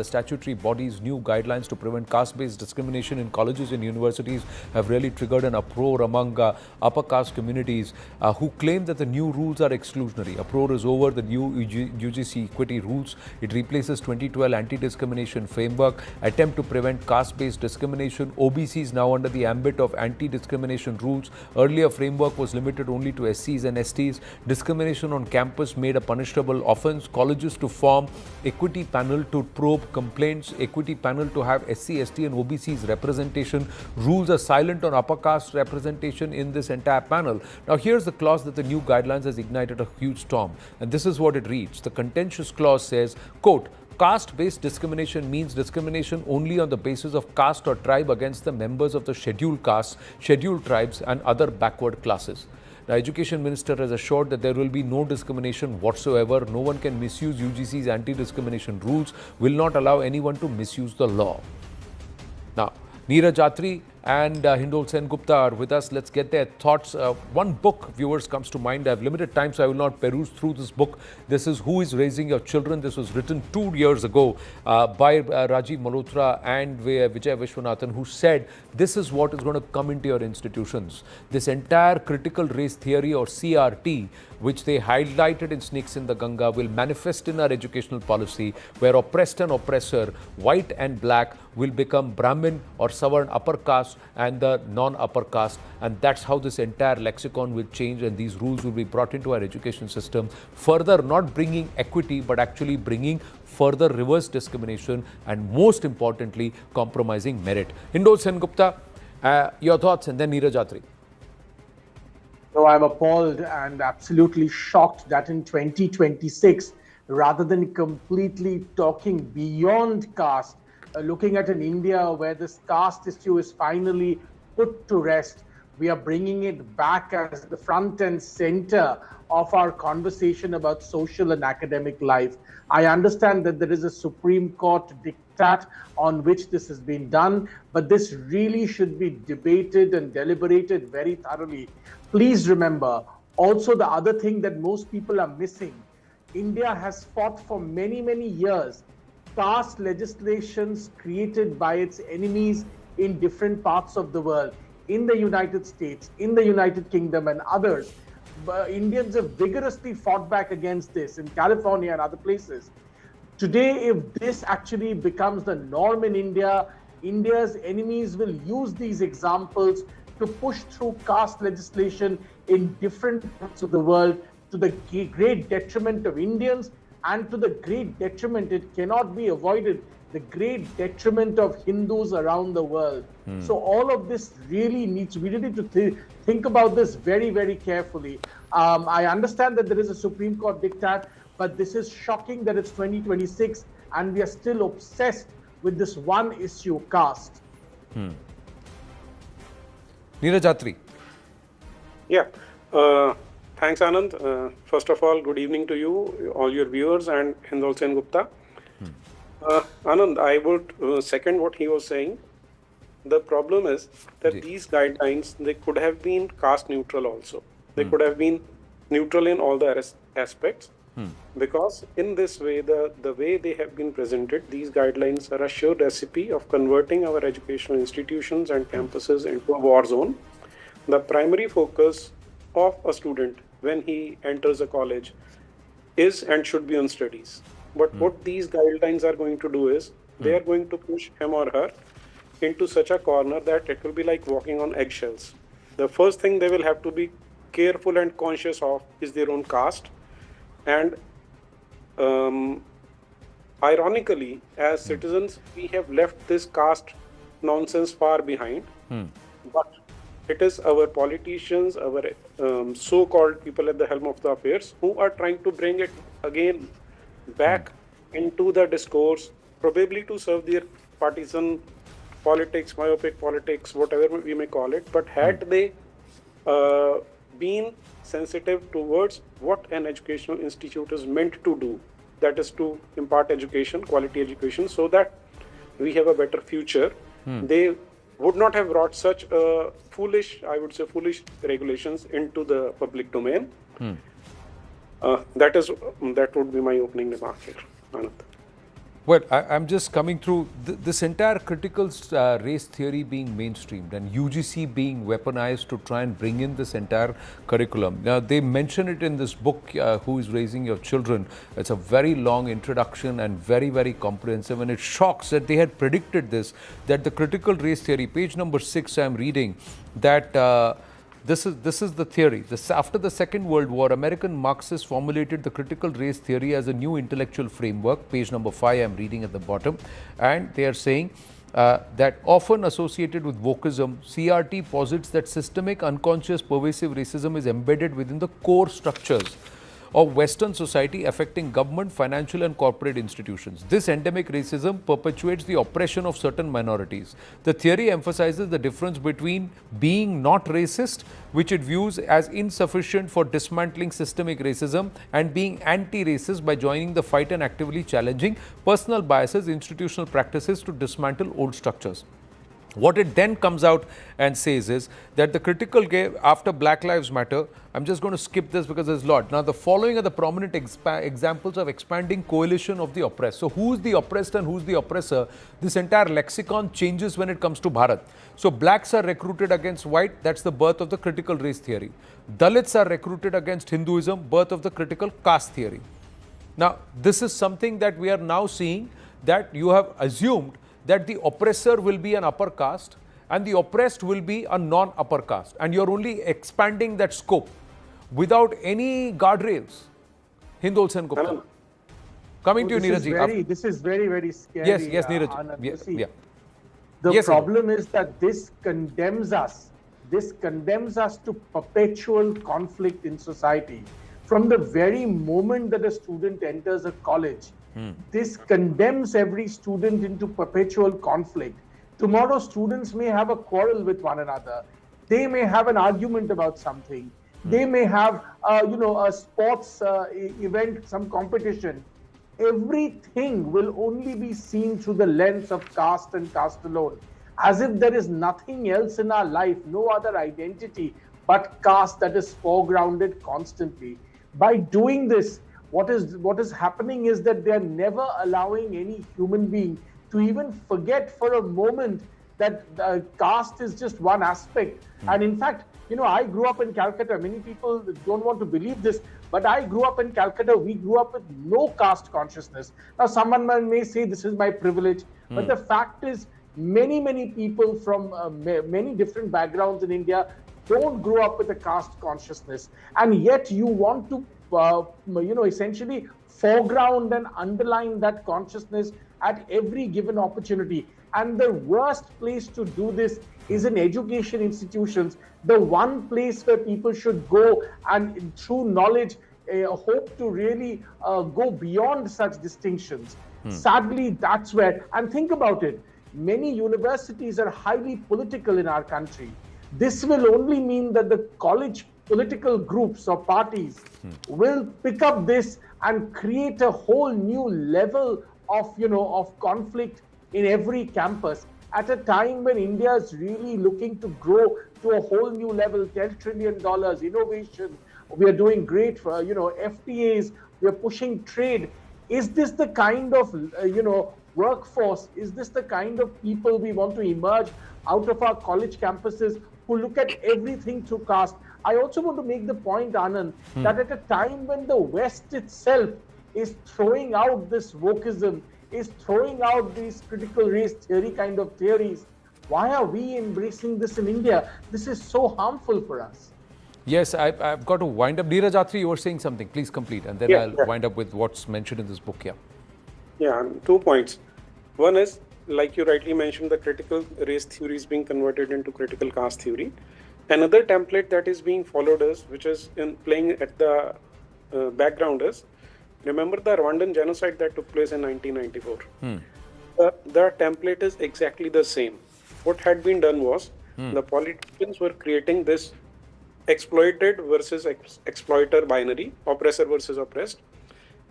statutory body's new guidelines to prevent caste-based discrimination in colleges and universities have really triggered an uproar among upper caste communities who claim that the new rules are exclusionary. Uproar is over the new UGC equity rules. It replaces 2012 anti-discrimination framework, attempt to prevent caste-based discrimination. OBCs now under the ambit of anti-discrimination rules. Earlier framework was limited only to SCs and STs. Discrimination on campus made a punishable offence. Colleges to form equity panel to probe complaints. Equity panel to have SC, ST and OBCs representation. Rules are silent on upper caste representation in this entire panel. Now here's the clause that the new guidelines has ignited a huge storm. And this is what it reads. The contentious clause says, quote, caste-based discrimination means discrimination only on the basis of caste or tribe against the members of the scheduled castes, scheduled tribes and other backward classes. The Education Minister has assured that there will be no discrimination whatsoever. No one can misuse UGC's anti-discrimination rules, will not allow anyone to misuse the law. Now, Neeraj Atri and Hindol Sen Gupta are with us. Let's get their thoughts. One book, viewers, comes to mind. I have limited time, so I will not peruse through this book. This is Who is Raising Your Children? This was written 2 years ago by Rajiv Malhotra and Vijay Vishwanathan, who said this is what is going to come into your institutions. This entire critical race theory, or CRT, which they highlighted in Snakes in the Ganga, will manifest in our educational policy, where oppressed and oppressor, white and black, will become Brahmin or Savarn upper caste and the non-upper caste, and that's how this entire lexicon will change, and these rules will be brought into our education system, further not bringing equity but actually bringing further reverse discrimination and, most importantly, compromising merit. Hindol Sen Gupta, your thoughts, and then Neeraj Atri. So I'm appalled and absolutely shocked that in 2026, rather than completely talking beyond caste, looking at an India where this caste issue is finally put to rest, we are bringing it back as the front and center of our conversation about social and academic life. I understand that there is a Supreme Court diktat on which this has been done, but this really should be debated and deliberated very thoroughly. Please remember, also the other thing that most people are missing, India has fought for many, many years caste legislations created by its enemies in different parts of the world, in the United States, in the United Kingdom and others. Indians have vigorously fought back against this in California and other places. Today, if this actually becomes the norm in India, India's enemies will use these examples to push through caste legislation in different parts of the world, to the great detriment of Indians and to the great detriment, it cannot be avoided, the great detriment of Hindus around the world. So all of this really needs, we really need to think about this very, very carefully. I understand that there is a Supreme Court diktat, but this is shocking that it's 2026 and we are still obsessed with this one issue, caste. Neeraj Atri. Yeah. Thanks, Anand. First of all, good evening to you, all your viewers, and Hindol Sen Gupta. Anand, I would second what he was saying. The problem is that these guidelines, they could have been caste neutral also. They could have been neutral in all the aspects. Because in this way, the way they have been presented, these guidelines are a sure recipe of converting our educational institutions and campuses into a war zone. The primary focus of a student when he enters a college is and should be on studies. But what these guidelines are going to do is, they are going to push him or her into such a corner that it will be like walking on eggshells. The first thing they will have to be careful and conscious of is their own caste. And ironically, as citizens, we have left this caste nonsense far behind. But it is our politicians, our so-called people at the helm of the affairs who are trying to bring it again back into the discourse, probably to serve their partisan politics, myopic politics, whatever we may call it. But had they been sensitive towards what an educational institute is meant to do, that is to impart education, quality education, so that we have a better future, they would not have brought such foolish, I would say foolish regulations into the public domain. That would be my opening remark here, Anand. Well, I'm just coming through this entire critical race theory being mainstreamed and UGC being weaponized to try and bring in this entire curriculum. Now, they mention it in this book, Who is Raising Your Children. It's a very long introduction and very, very comprehensive. And it shocks that they had predicted this, that the critical race theory, page number 6, I'm reading, that this is the theory. After the Second World War, American Marxists formulated the critical race theory as a new intellectual framework. Page number 5, I'm reading at the bottom. And they are saying that often associated with wokeism, CRT posits that systemic, unconscious, pervasive racism is embedded within the core structures of Western society affecting government, financial and corporate institutions. This endemic racism perpetuates the oppression of certain minorities. The theory emphasizes the difference between being not racist, which it views as insufficient for dismantling systemic racism, and being anti-racist by joining the fight and actively challenging personal biases, institutional practices to dismantle old structures. What it then comes out and says is that the critical game after Black Lives Matter, I'm just going to skip this because there's a lot. Now, the following are the prominent examples of expanding coalition of the oppressed. So, who's the oppressed and who's the oppressor? This entire lexicon changes when it comes to Bharat. So, blacks are recruited against white, that's the birth of the critical race theory. Dalits are recruited against Hinduism, birth of the critical caste theory. Now, this is something that we are now seeing, that you have assumed that the oppressor will be an upper caste and the oppressed will be a non-upper caste, and you're only expanding that scope without any guardrails. Hindol Sen Gupta. Coming to you, Neeraj. This is very, very scary. Yes, Neeraj. Anand, the problem is that this condemns us. This condemns us to perpetual conflict in society. From the very moment that a student enters a college, this condemns every student into perpetual conflict. Tomorrow, students may have a quarrel with one another. They may have an argument about something. They may have, a sports event, some competition. Everything will only be seen through the lens of caste and caste alone, as if there is nothing else in our life, no other identity but caste that is foregrounded constantly. By doing this, what is happening is that they are never allowing any human being to even forget for a moment that caste is just one aspect. And in fact, I grew up in Calcutta. Many people don't want to believe this, but I grew up in Calcutta. We grew up with no caste consciousness. Now, someone may say this is my privilege, but the fact is, many people from many different backgrounds in India don't grow up with a caste consciousness, and yet you want to essentially foreground and underline that consciousness at every given opportunity. And the worst place to do this is in education institutions, the one place where people should go and through knowledge hope to really go beyond such distinctions. Sadly, that's where, and think about it, many universities are highly political in our country. This will only mean that the college political groups or parties will pick up this and create a whole new level of conflict in every campus at a time when India is really looking to grow to a whole new level, $10 trillion, innovation. We are doing great for, FTAs, we are pushing trade. Is this the kind of, workforce? Is this the kind of people we want to emerge out of our college campuses who look at everything through caste? I also want to make the point, Anand, that at a time when the West itself is throwing out this wokeism, is throwing out these critical race theory kind of theories, why are we embracing this in India? This is so harmful for us. Yes, I've got to wind up. Neeraj Atri, you were saying something. Please complete, and then I'll wind up with what's mentioned in this book. Yeah, 2 points. One is, like you rightly mentioned, the critical race theory is being converted into critical caste theory. Another template that is being followed is, which is in playing at the background is, remember the Rwandan genocide that took place in 1994? The template is exactly the same. What had been done was, the politicians were creating this exploited versus exploiter binary, oppressor versus oppressed,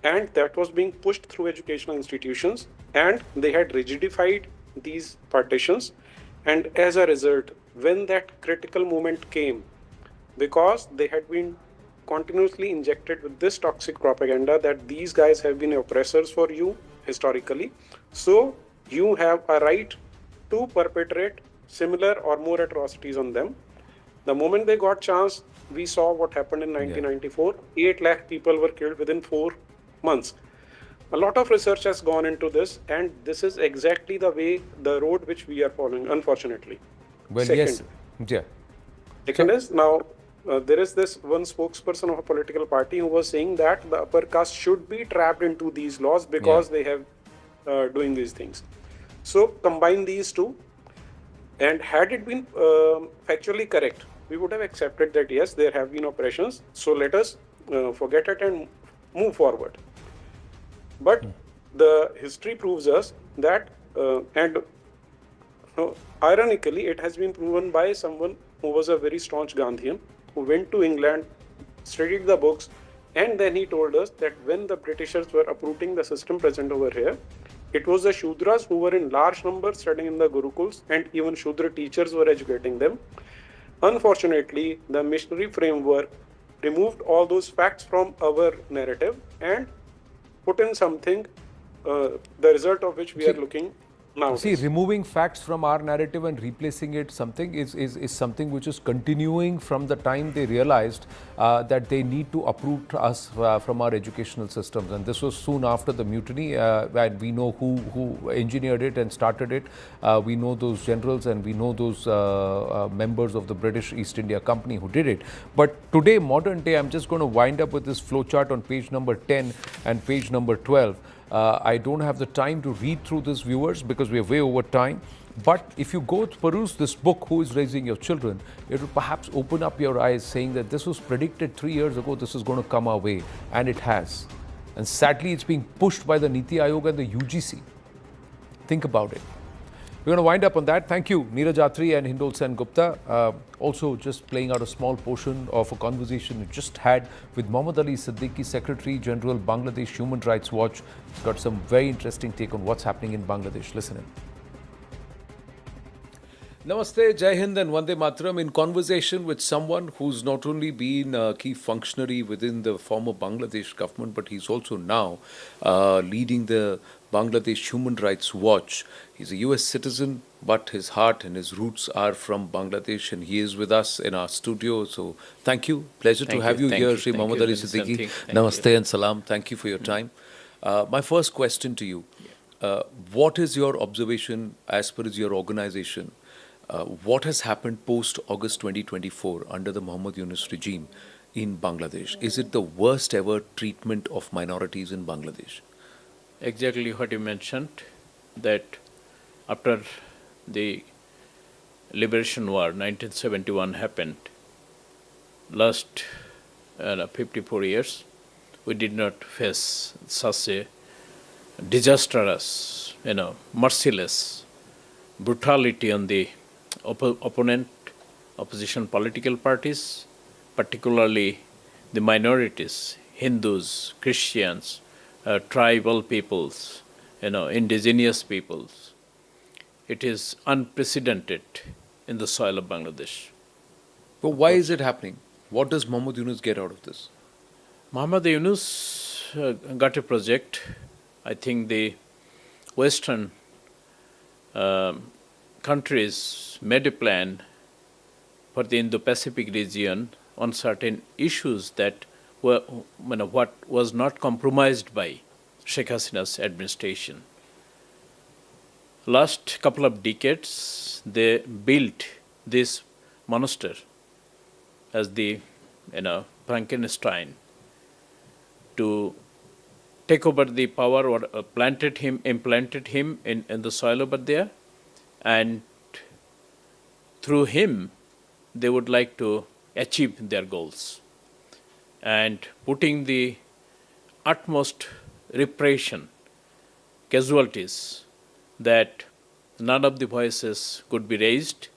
and that was being pushed through educational institutions, and they had rigidified these partitions. And as a result, when that critical moment came, because they had been continuously injected with this toxic propaganda that these guys have been oppressors for you historically, so you have a right to perpetrate similar or more atrocities on them. The moment they got chance, we saw what happened in 1994. 8 lakh people were killed within 4 months. A lot of research has gone into this, and this is exactly the road which we are following, unfortunately. Well, Second, Second is, now there is this one spokesperson of a political party who was saying that the upper caste should be trapped into these laws because they have doing these things. So combine these two, and had it been factually correct, we would have accepted that yes, there have been oppressions. So let us forget it and move forward. But the history proves us that, and ironically, it has been proven by someone who was a very staunch Gandhian, who went to England, studied the books, and then he told us that when the Britishers were uprooting the system present over here, it was the Shudras who were in large numbers studying in the Gurukuls, and even Shudra teachers were educating them. Unfortunately, the missionary framework removed all those facts from our narrative and put in something, the result of which we are looking now. See, removing facts from our narrative and replacing it something is something which is continuing from the time they realized that they need to uproot us from our educational systems. And this was soon after the mutiny, and we know who engineered it and started it. We know those generals and we know those members of the British East India Company who did it. But today, modern day, I'm just going to wind up with this flowchart on page number 10 and page number 12. I don't have the time to read through this, viewers, because we are way over time. But if you go to peruse this book, Who is Raising Your Children, it will perhaps open up your eyes, saying that this was predicted 3 years ago, this is going to come our way. And it has. And sadly, it's being pushed by the Niti Aayog and the UGC. Think about it. We're going to wind up on that. Thank you, Neeraj Atri and Hindol Sen Gupta. Also, just playing out a small portion of a conversation we just had with Mohammad Ali Siddiqui, Secretary General, Bangladesh Human Rights Watch. He's got some very interesting take on what's happening in Bangladesh. Listen in. Namaste, Jai Hind and Vande Mataram. In conversation with someone who's not only been a key functionary within the former Bangladesh government, but he's also now leading the Bangladesh Human Rights Watch. He's a US citizen, but his heart and his roots are from Bangladesh, and he is with us in our studio. So thank you. Pleasure to have you here, Sri Mohammad Ali Siddiqui. Namaste and salam. Thank you for your time. My first question to you, what is your observation as per your organization? What has happened post-August 2024 under the Muhammad Yunus regime in Bangladesh? Is it the worst ever treatment of minorities in Bangladesh? Exactly what you mentioned, that after the Liberation War, 1971 happened, last 54 years, we did not face such a disastrous, merciless brutality on the opposition political parties, particularly the minorities, Hindus, Christians, tribal peoples, indigenous peoples. It is unprecedented in the soil of Bangladesh. But why is it happening? What does Muhammad Yunus get out of this? Muhammad Yunus got a project. I think the Western countries made a plan for the Indo-Pacific region on certain issues that were, what was not compromised by Sheikh Hasina's administration. Last couple of decades, they built this monster as the, Frankenstein to take over the power, or implanted him in the soil over there, and through him, they would like to achieve their goals. And putting the utmost repression, casualties, that none of the voices could be raised,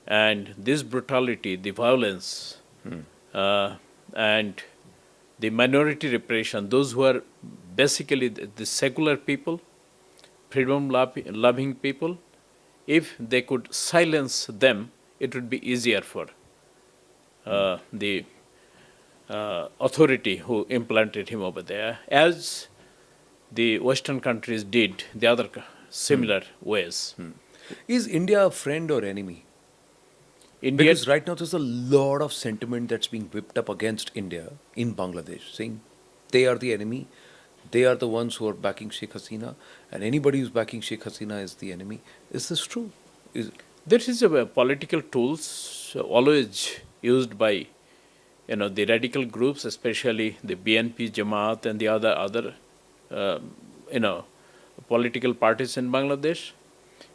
and this brutality, the violence, and the minority repression, those who are basically the secular people, freedom-loving people, if they could silence them, it would be easier for the authority who implanted him over there, as the Western countries did the other similar ways. Is India a friend or enemy? India, Because right now there's a lot of sentiment that's being whipped up against India in Bangladesh, saying they are the enemy, they are the ones who are backing Sheikh Hasina, and anybody who's backing Sheikh Hasina is the enemy. Is this true? there is a political tools always used by the radical groups, especially the BNP, Jamaat, and the other political parties in Bangladesh.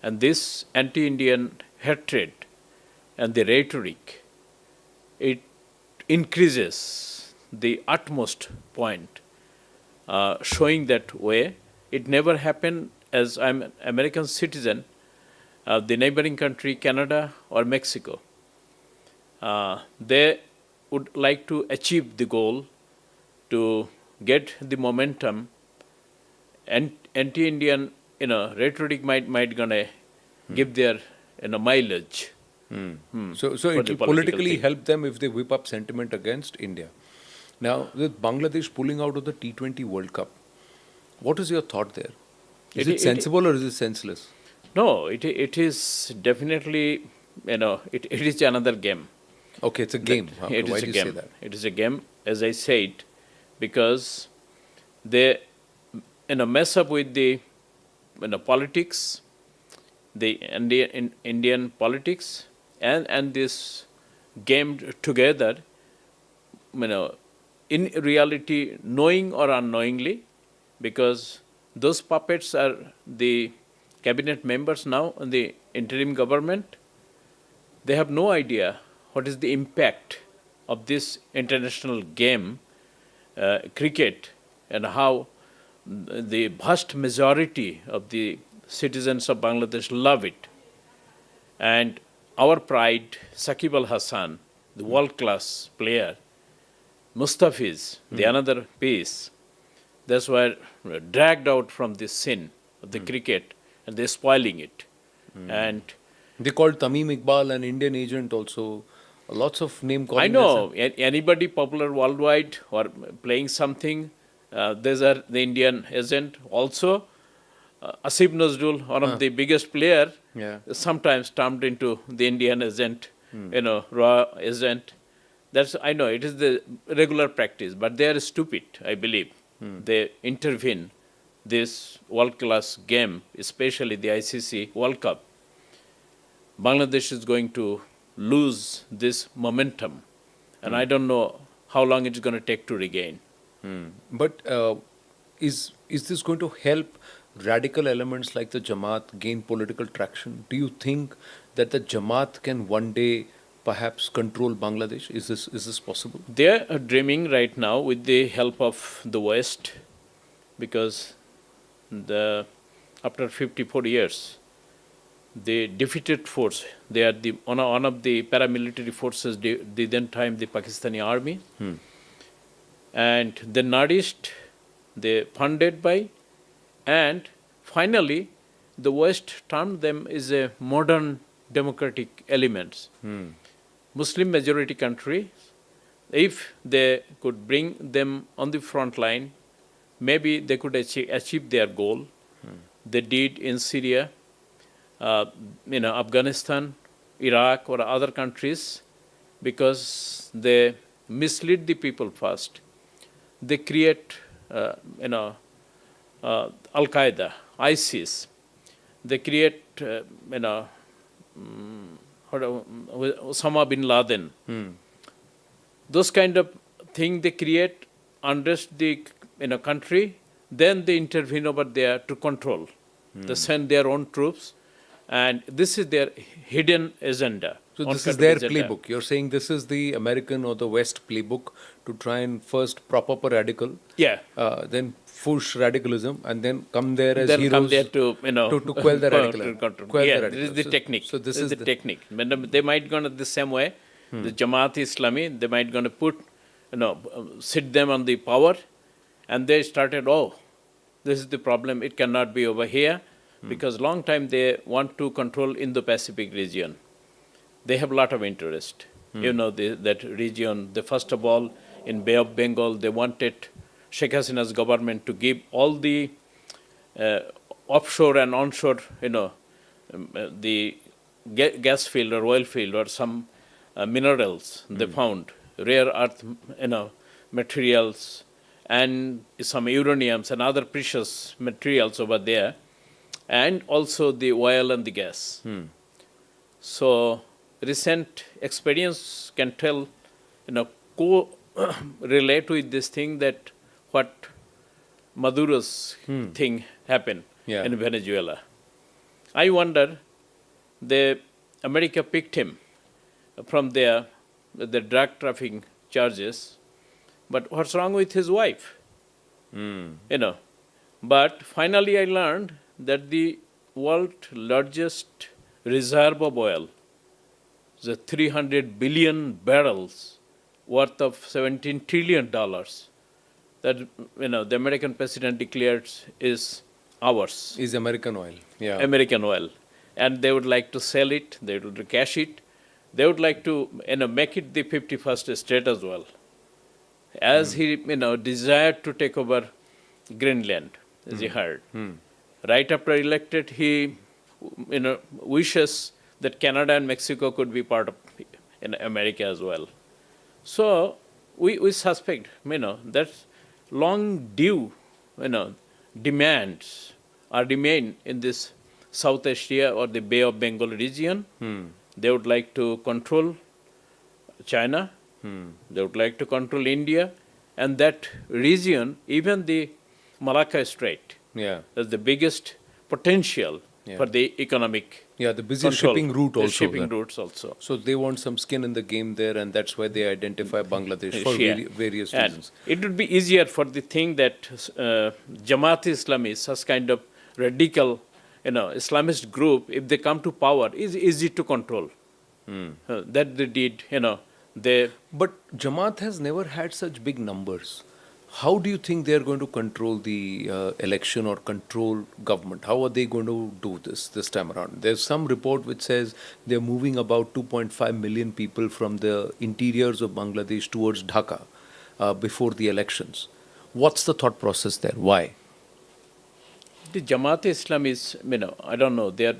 And this anti-Indian hatred and the rhetoric, it increases the utmost point, showing that way. It never happened as I'm an American citizen of the neighboring country, Canada or Mexico. They would like to achieve the goal to get the momentum, and anti-Indian, rhetoric might gonna give their, mileage. So For it the will political politically thing. help them if they whip up sentiment against India. Now, with Bangladesh pulling out of the T20 World Cup, what is your thought there? Is it sensible or is it senseless? No, it is definitely, it is another game. Okay, it's a game. It Why is do a you game. say that? It is a game, as I said, because they, mess up with the, politics, the Indian politics, and this game together, in reality, knowing or unknowingly, because those puppets are the cabinet members now in the interim government. They have no idea what is the impact of this international game, cricket, and how the vast majority of the citizens of Bangladesh love it. And our pride, Saqib Al Hasan, the world-class player, Mustafiz, the another piece, that's why dragged out from this scene of the cricket, and they're spoiling it. And They called Tamim Iqbal an Indian agent also. Lots of name calling. I know anybody popular worldwide or playing something, there's the Indian agent also. Asif Nazrul, one of the biggest player, sometimes turned into the Indian agent, raw agent. I know it is the regular practice, but they are stupid, I believe. They intervene this world-class game, especially the ICC World Cup. Bangladesh is going to lose this momentum, and I don't know how long it's going to take to regain. But is this going to help radical elements like the Jamaat gain political traction? Do you think that the Jamaat can one day perhaps control Bangladesh? Is this possible? They are dreaming right now with the help of the West, because after 54 years, the defeated force, they are one of the paramilitary forces, the then time the Pakistani army, and they nourished, they funded by, and finally the West termed them as a modern democratic elements. Muslim majority country, if they could bring them on the front line, maybe they could achieve their goal. They did in Syria, Afghanistan, Iraq, or other countries, because they mislead the people first. They create, Al Qaeda, ISIS. They create, Osama bin Laden. Those kind of thing they create unrest the country, then they intervene over there to control. They send their own troops, and this is their hidden agenda. So this is their playbook. You're saying this is the American or the West playbook to try and first prop up a radical, then push radicalism, and then come there as heroes. Come there to quell the radicalism. This is the technique. So this is the technique. They might go the same way. The Jamaat Islami, they might going to put, sit them on the power, and they started. This is the problem. It cannot be over here, because long time they want to control Indo-Pacific region. They have a lot of interest. That region. First of all, in Bay of Bengal, they wanted Sheikh Hasina's government to give all the offshore and onshore, the gas field or oil field or some minerals they found, rare earth, materials, and some uraniums and other precious materials over there, and also the oil and the gas. So recent experience can tell, relate with this thing that what Maduro's thing happened in Venezuela. I wonder, America picked him from the drug trafficking charges. But what's wrong with his wife? You know. But finally I learned that the world's largest reserve of oil, the 300 billion barrels worth of $17 trillion that the American president declared is ours. Is American oil. Yeah. American oil. And they would like to sell it, they would cash it, they would like to make it the 51st state as well. As he desired to take over Greenland, as he heard. Right after elected, he wishes that Canada and Mexico could be part of America as well. So we suspect that long due demands are remain in this South Asia or the Bay of Bengal region. They would like to control China. They would like to control India. And that region, even the Malacca Strait, that's the biggest potential for the economic the busy control, shipping route the also. shipping routes also. So they want some skin in the game there, and that's why they identify Bangladesh for various And reasons. it would be easier for the thing that Jamaat-e-Islami, such kind of radical Islamist group, if they come to power, is easy to control. That they did, they... But Jamaat has never had such big numbers. How do you think they are going to control the election or control government? How are they going to do this time around? There's some report which says they're moving about 2.5 million people from the interiors of Bangladesh towards Dhaka before the elections. What's the thought process there? Why? The Jamaat-e-Islam is, I don't know, they're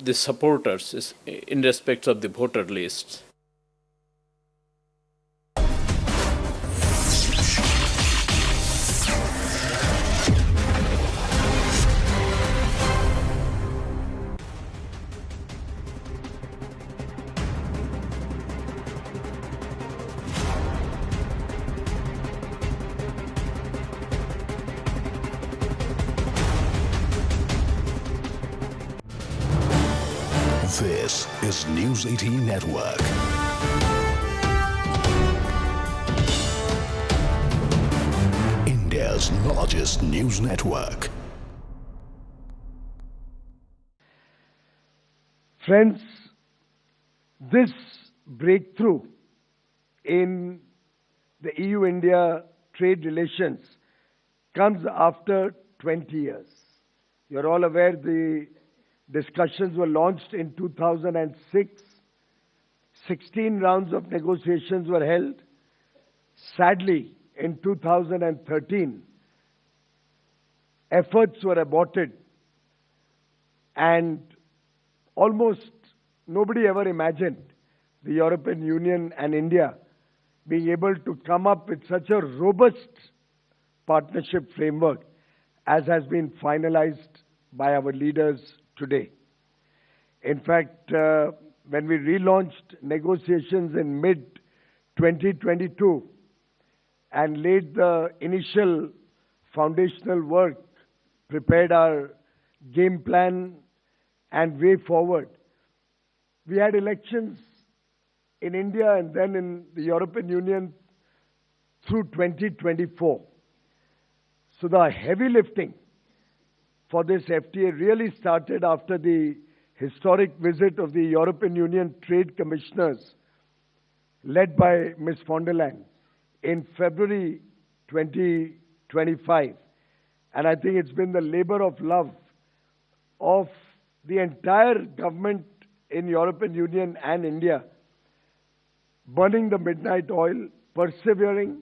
the supporters is in respect of the voter lists. This is News 18 Network. India's largest news network. Friends, this breakthrough in the EU-India trade relations comes after 20 years. You're all aware the discussions were launched in 2006. 16 rounds of negotiations were held. Sadly, in 2013, efforts were aborted, and almost nobody ever imagined the European Union and India being able to come up with such a robust partnership framework as has been finalized by our leaders today. In fact, when we relaunched negotiations in mid-2022 and laid the initial foundational work, prepared our game plan and way forward, we had elections in India and then in the European Union through 2024. So the heavy lifting for this FTA really started after the historic visit of the European Union Trade Commissioners led by Ms. von der Leyen in February 2025. And I think it's been the labor of love of the entire government in European Union and India, burning the midnight oil, persevering,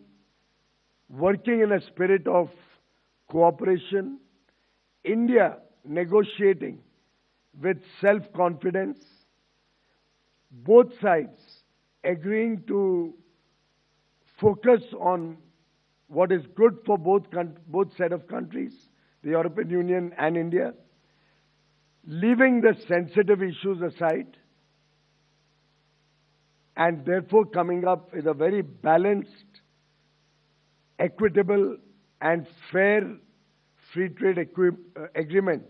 working in a spirit of cooperation, India negotiating with self-confidence, both sides agreeing to focus on what is good for both set of countries, the European Union and India, leaving the sensitive issues aside, and therefore coming up with a very balanced, equitable and fair free trade agreement,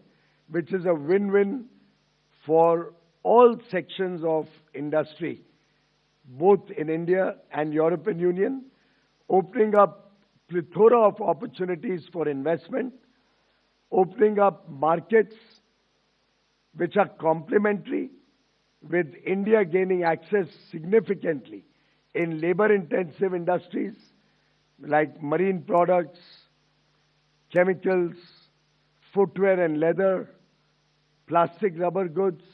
which is a win-win for all sections of industry. both in India and European Union, opening up plethora of opportunities for investment, opening up markets which are complementary, with India gaining access significantly in labor-intensive industries like marine products, chemicals, footwear and leather, plastic rubber goods,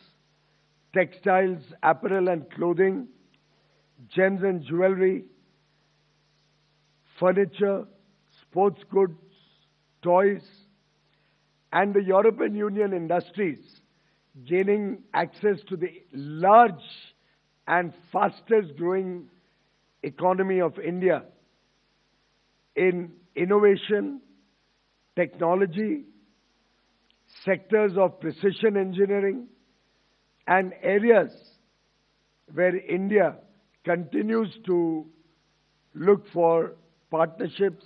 textiles, apparel and clothing, gems and jewelry, furniture, sports goods, toys, and the European Union industries gaining access to the large and fastest growing economy of India in innovation, technology, sectors of precision engineering, and areas where India continues to look for partnerships